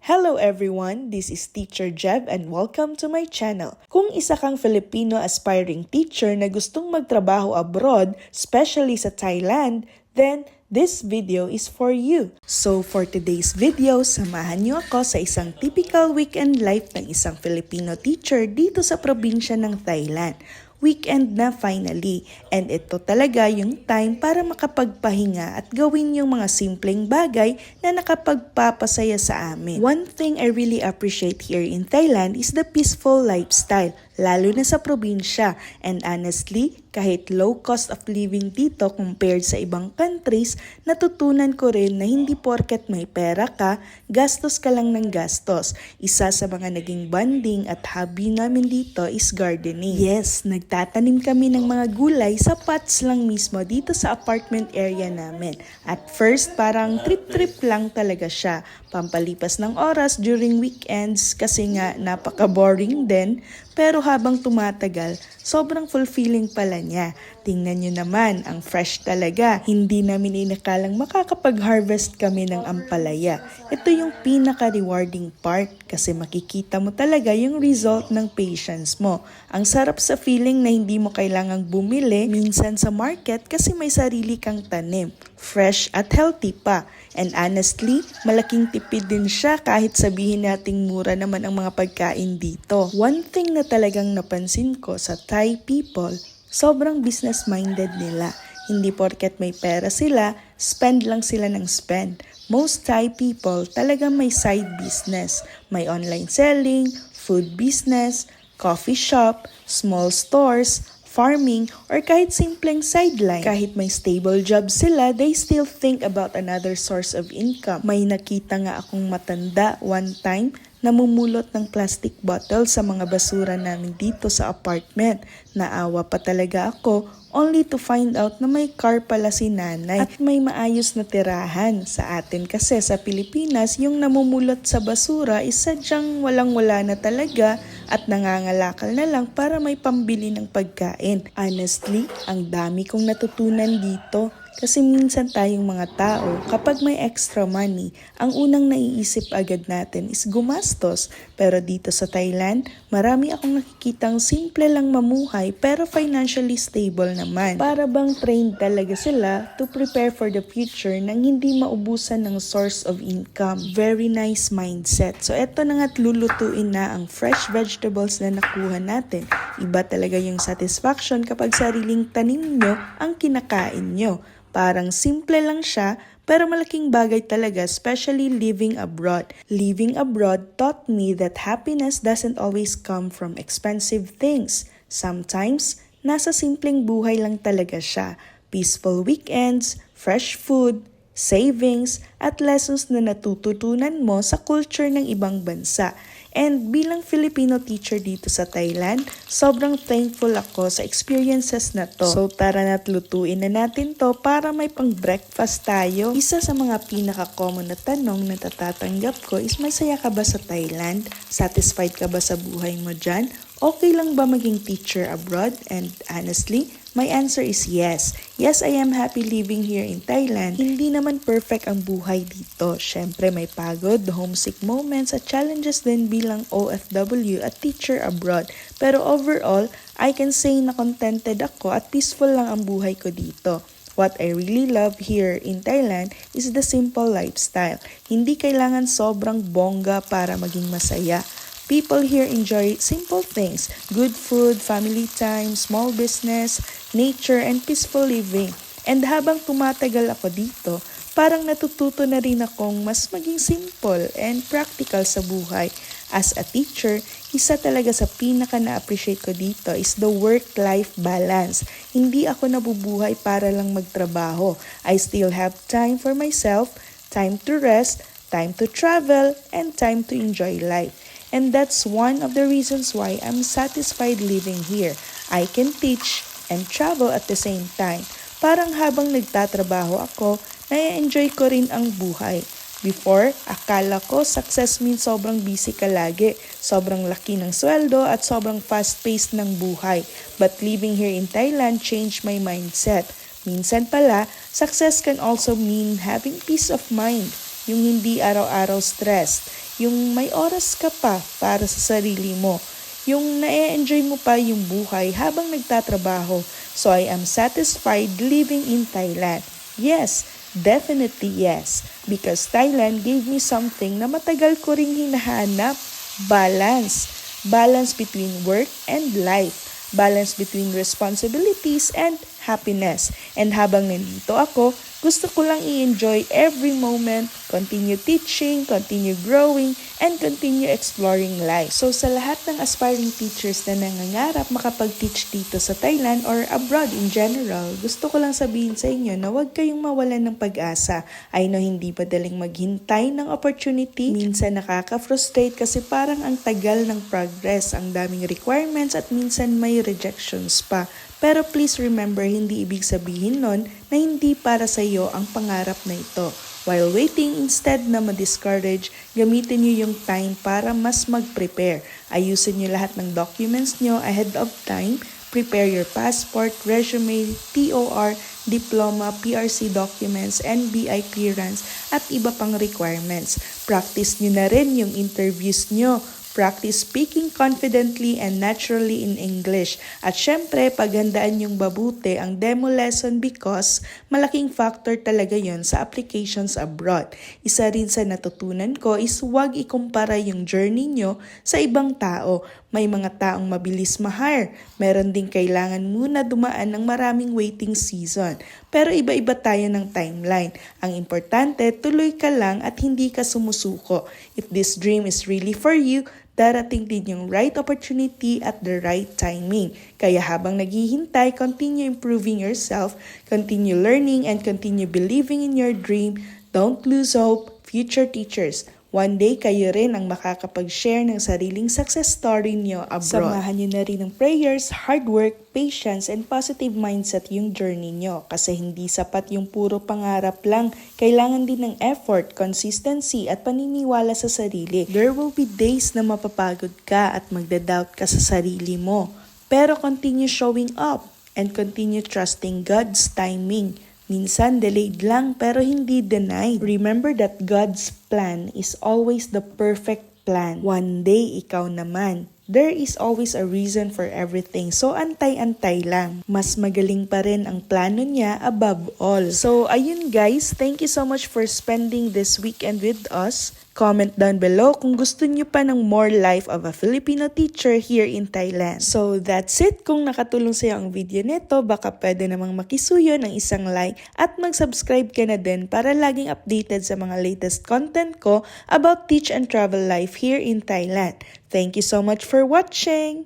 Hello everyone, this is Teacher Jeb and welcome to my channel. Kung isa kang Filipino aspiring teacher na gustong magtrabaho abroad, especially sa Thailand, then this video is for you. So for today's video, samahan niyo ako sa isang typical weekend life ng isang Filipino teacher dito sa probinsya ng Thailand. Weekend na finally, and ito talaga yung time para makapagpahinga at gawin yung mga simpleng bagay na nakapagpapasaya sa amin. One thing I really appreciate here in Thailand is the peaceful lifestyle, lalo na sa probinsya, and honestly, kahit low cost of living dito compared sa ibang countries, natutunan ko rin na hindi porket may pera ka, gastos ka lang ng gastos. Isa sa mga naging bonding at hobby namin dito is gardening. Yes, nagtatanim kami ng mga gulay sa pots lang mismo dito sa apartment area namin. At first, parang trip-trip lang talaga siya. Pampalipas ng oras during weekends kasi nga napaka-boring din. Pero habang tumatagal, sobrang fulfilling pala niya. Tingnan nyo naman, ang fresh talaga. Hindi namin inakalang makakapag-harvest kami ng ampalaya. Ito yung pinaka-rewarding part kasi makikita mo talaga yung result ng patience mo. Ang sarap sa feeling na hindi mo kailangang bumili minsan sa market kasi may sarili kang tanim. Fresh at healthy pa. And honestly, malaking tipid din siya kahit sabihin nating mura naman ang mga pagkain dito. One thing na talagang napansin ko sa Thai people, sobrang business-minded nila. Hindi porket may pera sila, spend lang sila ng spend. Most Thai people talagang may side business. May online selling, food business, coffee shop, small stores, farming, or kahit simpleng sideline. Kahit may stable job sila, they still think about another source of income. May nakita nga akong matanda one time namumulot ng plastic bottle sa mga basura namin dito sa apartment. Naawa pa talaga ako only to find out na may car pala si nanay at may maayos na tirahan. Sa atin kasi sa Pilipinas, yung namumulot sa basura is sadyang walang-wala na talaga at nangangalakal na lang para may pambili ng pagkain. Honestly, ang dami kong natutunan dito. Kasi minsan tayong mga tao, kapag may extra money, ang unang naiisip agad natin is gumastos. Pero dito sa Thailand, marami akong nakikitang simple lang mamuhay pero financially stable naman. Para bang trained talaga sila to prepare for the future nang hindi maubusan ng source of income. Very nice mindset. So eto na nga't lulutuin na ang fresh vegetables na nakuha natin. Iba talaga yung satisfaction kapag sariling tanim nyo ang kinakain nyo. Parang simple lang siya, pero malaking bagay talaga, especially living abroad. Living abroad taught me that happiness doesn't always come from expensive things. Sometimes, nasa simpleng buhay lang talaga siya. Peaceful weekends, fresh food, savings, at lessons na natututunan mo sa culture ng ibang bansa. And bilang Filipino teacher dito sa Thailand, sobrang thankful ako sa experiences na to. So tara na't lutuin na natin to para may pang breakfast tayo. Isa sa mga pinaka-common na tanong na natatanggap ko is masaya ka ba sa Thailand? Satisfied ka ba sa buhay mo dyan? Okay lang ba maging teacher abroad? And honestly, my answer is yes. Yes, I am happy living here in Thailand. Hindi naman perfect ang buhay dito. Syempre may pagod, homesick moments at challenges din bilang OFW at teacher abroad. Pero overall, I can say na contented ako at peaceful lang ang buhay ko dito. What I really love here in Thailand is the simple lifestyle. Hindi kailangan sobrang bongga para maging masaya. People here enjoy simple things, good food, family time, small business, nature, and peaceful living. And habang tumatagal ako dito, parang natututo na rin akong mas maging simple and practical sa buhay. As a teacher, isa talaga sa pinaka na-appreciate ko dito is the work-life balance. Hindi ako nabubuhay para lang magtrabaho. I still have time for myself, time to rest, time to travel, and time to enjoy life. And that's one of the reasons why I'm satisfied living here. I can teach and travel at the same time. Parang habang nagtatrabaho ako, nai-enjoy ko rin ang buhay. Before, akala ko success means sobrang busy ka lagi, sobrang laki ng sweldo at sobrang fast-paced ng buhay. But living here in Thailand changed my mindset. Minsan pala, success can also mean having peace of mind. yung hindi araw-araw stressed, yung may oras ka pa para sa sarili mo, yung na-enjoy mo pa yung buhay habang nagtatrabaho. So I am satisfied living in Thailand. Yes, definitely yes. Because Thailand gave me something na matagal ko ring hinahanap. Balance. Balance between work and life. Balance between responsibilities and happiness. And habang nandito ako, gusto ko lang i-enjoy every moment, continue teaching, continue growing, and continue exploring life. So sa lahat ng aspiring teachers na nangangarap makapag-teach dito sa Thailand or abroad in general, gusto ko lang sabihin sa inyo na huwag kayong mawalan ng pag-asa. I know hindi madaling maghintay ng opportunity. Minsan nakaka-frustrate kasi parang ang tagal ng progress, ang daming requirements at minsan may rejections pa. Pero please remember, hindi ibig sabihin nun na hindi para sa iyo ang pangarap na ito. While waiting, instead na ma-discourage, gamitin niyo yung time para mas mag-prepare. Ayusin niyo lahat ng documents niyo ahead of time. Prepare your passport, resume, TOR, diploma, PRC documents, NBI clearance, at iba pang requirements. Practice niyo na rin yung interviews niyo. Practice speaking confidently and naturally in English. At syempre, paghandaan yung mabuti ang demo lesson because malaking factor talaga yon sa applications abroad. Isa rin sa natutunan ko is huwag ikumpara yung journey nyo sa ibang tao. May mga taong mabilis ma-hire. Meron din kailangan muna dumaan ng maraming waiting season. Pero iba-iba tayo ng timeline. Ang importante, tuloy ka lang at hindi ka sumusuko. If this dream is really for you, darating din yung right opportunity at the right timing. Kaya habang naghihintay, continue improving yourself, continue learning, and continue believing in your dream. Don't lose hope, future teachers. One day, kayo rin ang makakapag-share ng sariling success story niyo abroad. Samahan niyo na rin ng prayers, hard work, patience, and positive mindset yung journey niyo. Kasi hindi sapat yung puro pangarap lang. Kailangan din ng effort, consistency, at paniniwala sa sarili. There will be days na mapapagod ka at magda-doubt ka sa sarili mo. Pero continue showing up and continue trusting God's timing. Minsan delayed lang pero hindi denied. Remember that God's plan is always the perfect plan. One day, ikaw naman. There is always a reason for everything. So, antay-antay lang. Mas magaling pa rin ang plano niya above all. So, ayun guys. Thank you so much for spending this weekend with us. Comment down below kung gusto niyo pa ng more life of a Filipino teacher here in Thailand. So, that's it. Kung nakatulong sa'yo ang video nito, baka pwede namang makisuyo ng isang like at mag-subscribe ka na din para laging updated sa mga latest content ko about teach and travel life here in Thailand. Thank you so much for watching!